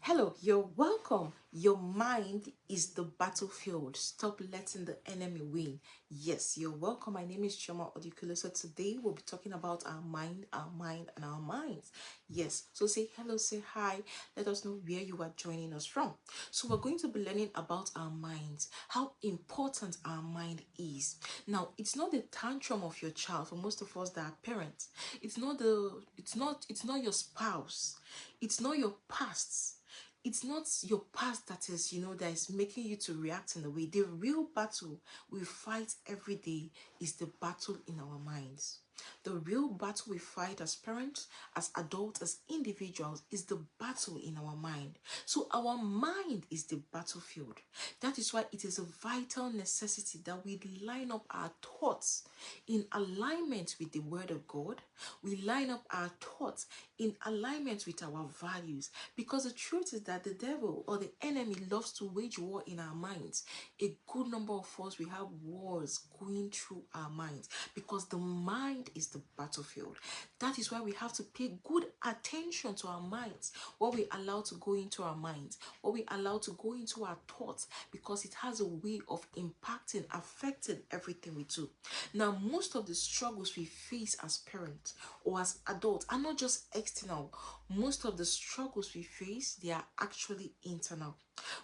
Hello, you're welcome. Your mind is the battlefield. Stop letting the enemy win. Yes, you're welcome. My name is Choma Odikulu. So today we'll be talking about our mind, and our minds. Yes, so say hello, say hi. Let us know where you are joining us from. So we're going to be learning about our minds, how important our mind is. Now, it's not the tantrum of your child. For most of us that are parents, it's not your spouse. It's not your past. It's not your past that is, that is making you to react in a way. The real battle we fight every day is the battle in our minds. The real battle we fight as parents, as adults, as individuals is the battle in our mind. So our mind is the battlefield. That is why it is a vital necessity that we line up our thoughts in alignment with the word of God. We line up our thoughts in alignment with our values, because the truth is that the devil or the enemy loves to wage war in our minds. A good number of us, we have wars going through our minds because the mind is the battlefield. That is why we have to pay good attention to our minds, what we allow to go into our minds, what we allow to go into our thoughts, because it has a way of impacting, affecting everything we do. Now, most of the struggles we face as parents or as adults are not just external. Most of the struggles we face, they are actually internal.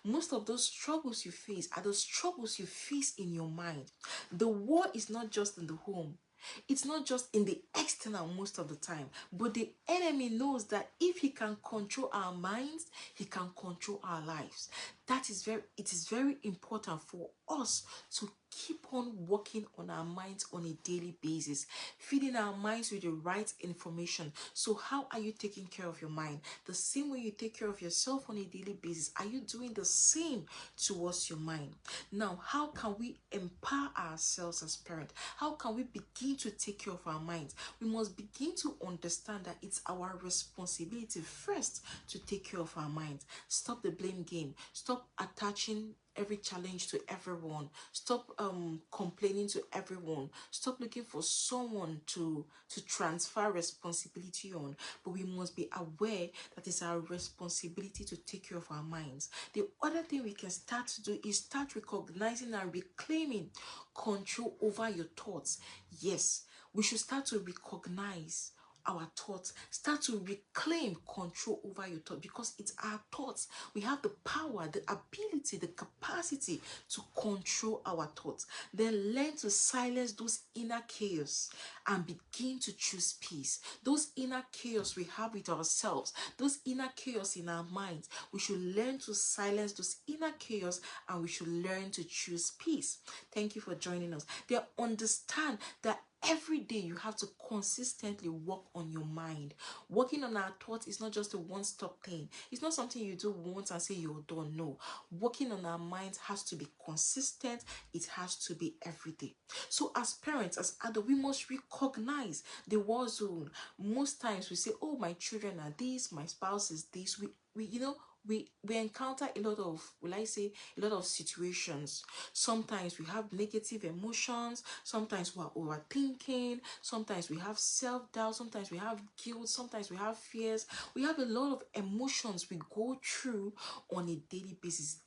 Most of those struggles you face are the struggles you face in your mind. The war is not just in the home. It's not just in the external most of the time, but the enemy knows that if he can control our minds, he can control our lives. It is very important for us to keep on working on our minds on a daily basis, feeding our minds with the right information. So how are you taking care of your mind? The same way you take care of yourself on a daily basis, are you doing the same towards your mind? Now, how can we empower ourselves as parents? How can we begin to take care of our minds? We must begin to understand that it's our responsibility first to take care of our minds. Stop the blame game. Stop attaching every challenge to everyone. Stop complaining to everyone. Stop looking for someone to transfer responsibility on. But we must be aware that it's our responsibility to take care of our minds. The other thing we can start to do is start recognizing and reclaiming control over your thoughts. Yes, we should start to recognize our thoughts, start to reclaim control over your thoughts, because it's our thoughts. We have the power, the ability, the capacity to control our thoughts. Then learn to silence those inner chaos and begin to choose peace. Those inner chaos we have with ourselves, those inner chaos in our minds, we should learn to silence those inner chaos and we should learn to choose peace. Thank you for joining us. They understand that every day you have to consistently work on your mind. Working on our thoughts is not just a one-stop thing. It's not something you do once and say you're done. No. Working on our minds has to be consistent. It has to be every day. So as parents, as adults, we must recognize the war zone. Most times we say, oh, my children are this, my spouse is this. We encounter a lot of, will I say, a lot of situations. Sometimes we have negative emotions, sometimes we are overthinking, sometimes we have self-doubt, sometimes we have guilt, sometimes we have fears. We have a lot of emotions we go through on a daily basis.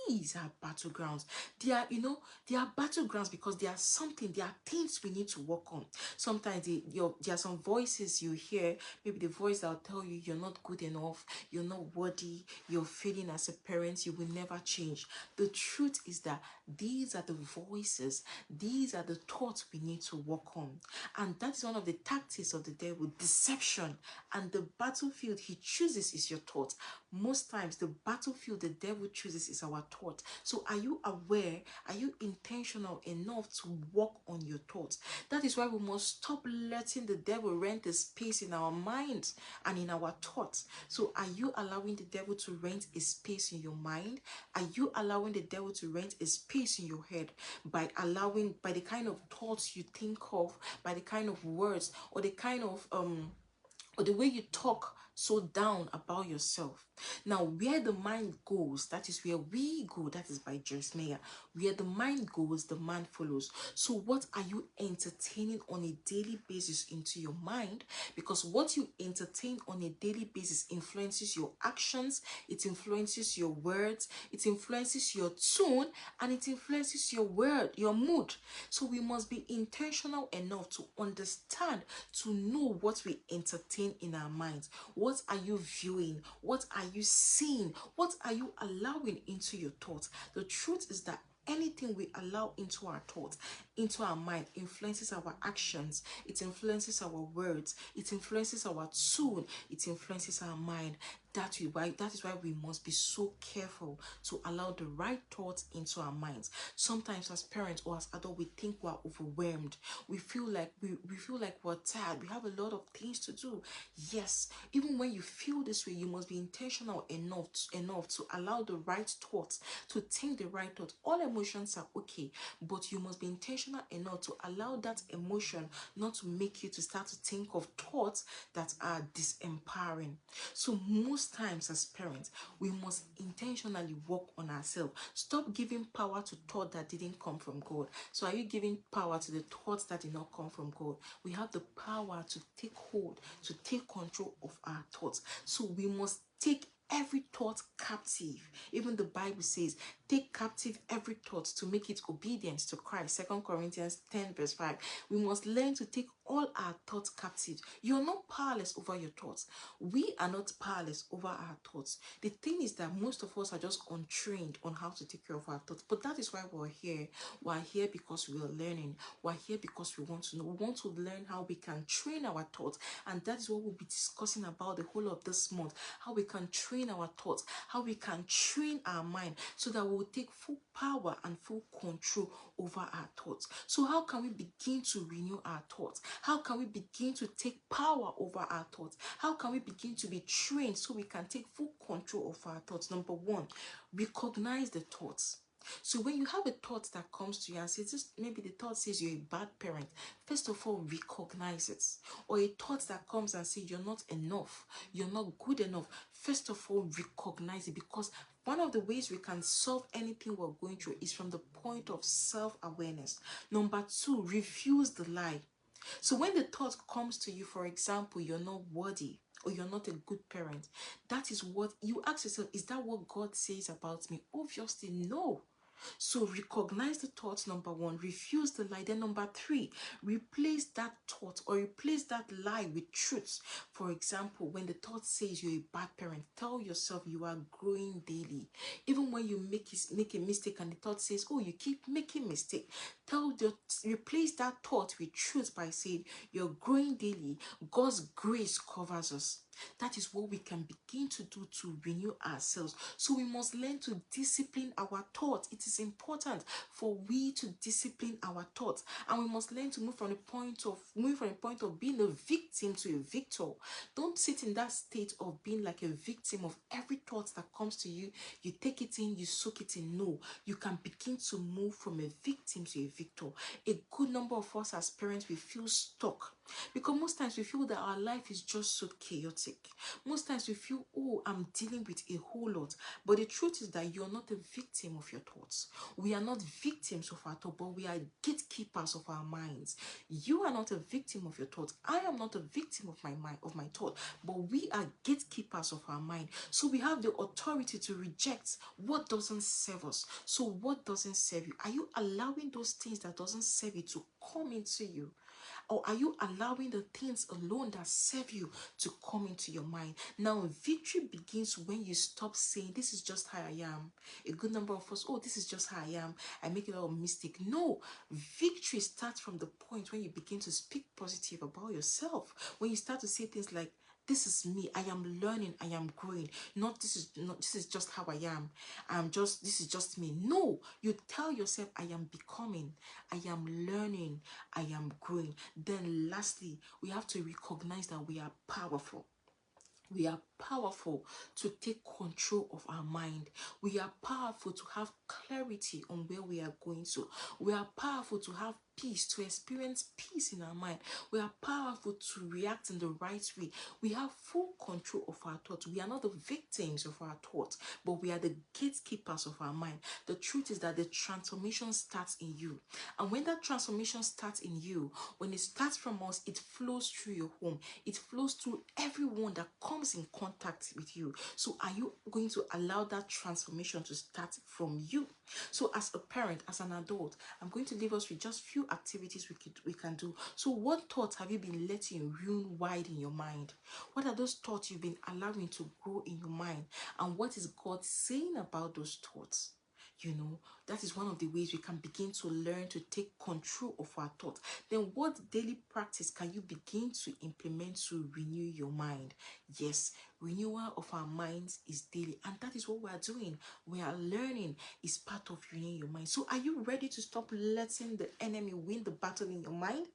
These are battlegrounds. They are battlegrounds because there are things we need to work on. Sometimes there are some voices you hear, maybe the voice that will tell you you're not good enough, you're not worthy, you're failing as a parent, you will never change. The truth is that these are the voices, these are the thoughts we need to work on. And that is one of the tactics of the devil, deception. And the battlefield he chooses is your thoughts. Most times the battlefield the devil chooses is our thoughts. So are you aware? Are you intentional enough to work on your thoughts? That is why we must stop letting the devil rent a space in our minds and in our thoughts. So are you allowing the devil to rent a space in your mind? Are you allowing the devil to rent a space in your head by the kind of thoughts you think of, by the kind of words, or the kind of or the way you talk so down about yourself. Now, where the mind goes, that is where we go. That is by Joyce Meyer. Where the mind goes, the man follows. So what are you entertaining on a daily basis into your mind? Because what you entertain on a daily basis influences your actions, it influences your words, it influences your tone, and it influences your mood. So we must be intentional enough to understand, to know what we entertain in our minds. What are you viewing? What are you seeing? What are you allowing into your thoughts? The truth is that anything we allow into our thoughts, into our mind, influences our actions, it influences our words, it influences our tone, it influences our mind. That is why we must be so careful to allow the right thoughts into our minds. Sometimes as parents or as adults, we think we're overwhelmed. We feel like we're tired. We have a lot of things to do. Yes, even when you feel this way, you must be intentional enough to allow the right thoughts, to think the right thoughts. All emotions are okay, but you must be intentional enough to allow that emotion not to make you to start to think of thoughts that are disempowering. So most times as parents, we must intentionally work on ourselves. Stop giving power to thoughts that didn't come from God. So are you giving power to the thoughts that did not come from God? We have the power to take hold, to take control of our thoughts. So we must take every thought captive. Even the Bible says, take captive every thought to make it obedience to Christ. 2 Corinthians 10 verse 5. We must learn to take all our thoughts captive. You're not powerless over your thoughts. We are not powerless over our thoughts. The thing is that most of us are just untrained on how to take care of our thoughts. But that is why we're here. We're here because we are learning. We're here because we want to know. We want to learn how we can train our thoughts. And that is what we'll be discussing about the whole of this month. How we can train our thoughts. How we can train our mind so that we'll take full power and full control over our thoughts. So how can we begin to renew our thoughts? How can we begin to take power over our thoughts? How can we begin to be trained so we can take full control of our thoughts? Number one, recognize the thoughts. So when you have a thought that comes to you and says, this, maybe the thought says you're a bad parent, first of all, recognize it. Or a thought that comes and says you're not enough, you're not good enough, first of all, recognize it. Because one of the ways we can solve anything we're going through is from the point of self-awareness. Number two, refuse the lie. So when the thought comes to you, for example, you're not worthy or you're not a good parent, that is what you ask yourself, is that what God says about me? Obviously, no. So recognize the thoughts, number one, refuse the lie. Then number three, replace that thought or replace that lie with truth. For example, when the thought says you're a bad parent, tell yourself you are growing daily. Even when you make a mistake and the thought says, oh, you keep making mistake, replace that thought with truth by saying you're growing daily. God's grace covers us. That is what we can begin to do to renew ourselves. So we must learn to discipline our thoughts. It is important for we to discipline our thoughts, and we must learn to move from the point of being a victim to a victor. Don't sit in that state of being like a victim of every thought that comes to you. You take it in, you soak it in. No, you can begin to move from a victim to a victor. A good number of us as parents, we feel stuck because most times we feel that our life is just so chaotic. Most times we feel, oh, I'm dealing with a whole lot. But the truth is that you're not a victim of your thoughts. We are not victims of our thoughts, but we are gatekeepers of our minds. You are not a victim of your thoughts. I am not a victim of my mind, of my thought, but we are gatekeepers of our mind. So we have the authority to reject what doesn't serve us. So what doesn't serve you? Are you allowing those things that doesn't serve you to come into you? Or are you allowing the things alone that serve you to come into your mind? Now, victory begins when you stop saying, this is just how I am. A good number of us, oh, this is just how I am. I make a lot of mistakes. No, victory starts from the point when you begin to speak positive about yourself. When you start to say things like, this is me, I am learning, I am growing. This is just how I am. This is just me. No, you tell yourself, I am becoming, I am learning, I am growing. Then lastly, we have to recognize that we are powerful. We are powerful to take control of our mind. We are powerful to have clarity on where we are going to. We are powerful to have peace, to experience peace in our mind. We are powerful to react in the right way. We have full control of our thoughts. We are not the victims of our thoughts, but we are the gatekeepers of our mind. The truth is that the transformation starts in you. And when that transformation starts in you, when it starts from us, it flows through your home. It flows through everyone that comes in contact with you. So are you going to allow that transformation to start from you? So as a parent, as an adult, I'm going to leave us with just few activities we can do. So what thoughts have you been letting ruin wide in your mind? What are those thoughts you've been allowing to grow in your mind? And what is God saying about those thoughts? You know, that is one of the ways we can begin to learn to take control of our thoughts. Then what daily practice can you begin to implement to renew your mind? Yes, renewal of our minds is daily, and that is what we are doing. We are learning, is part of renewing your mind. So are you ready to stop letting the enemy win the battle in your mind?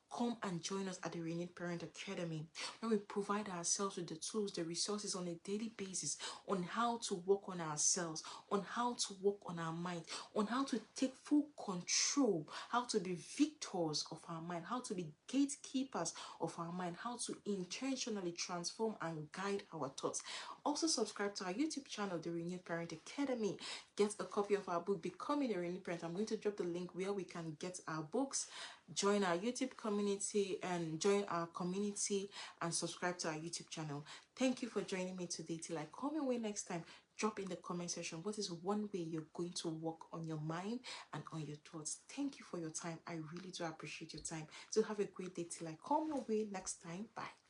Come and join us at the Renewed Parent Academy, where we provide ourselves with the tools, the resources on a daily basis on how to work on ourselves, on how to work on our mind, on how to take full control, how to be victors of our mind, how to be gatekeepers of our mind, how to intentionally transform and guide our thoughts. Also subscribe to our YouTube channel, The Renewed Parent Academy. Get a copy of our book, Becoming a Renewed Parent. I'm going to drop the link where we can get our books, join our YouTube community, and join our community and subscribe to our YouTube channel. Thank you for joining me today. Till I come your way next time, drop in the comment section what is one way you're going to work on your mind and on your thoughts. Thank you for your time. I really do appreciate your time. So have a great day till I come your way next time. Bye.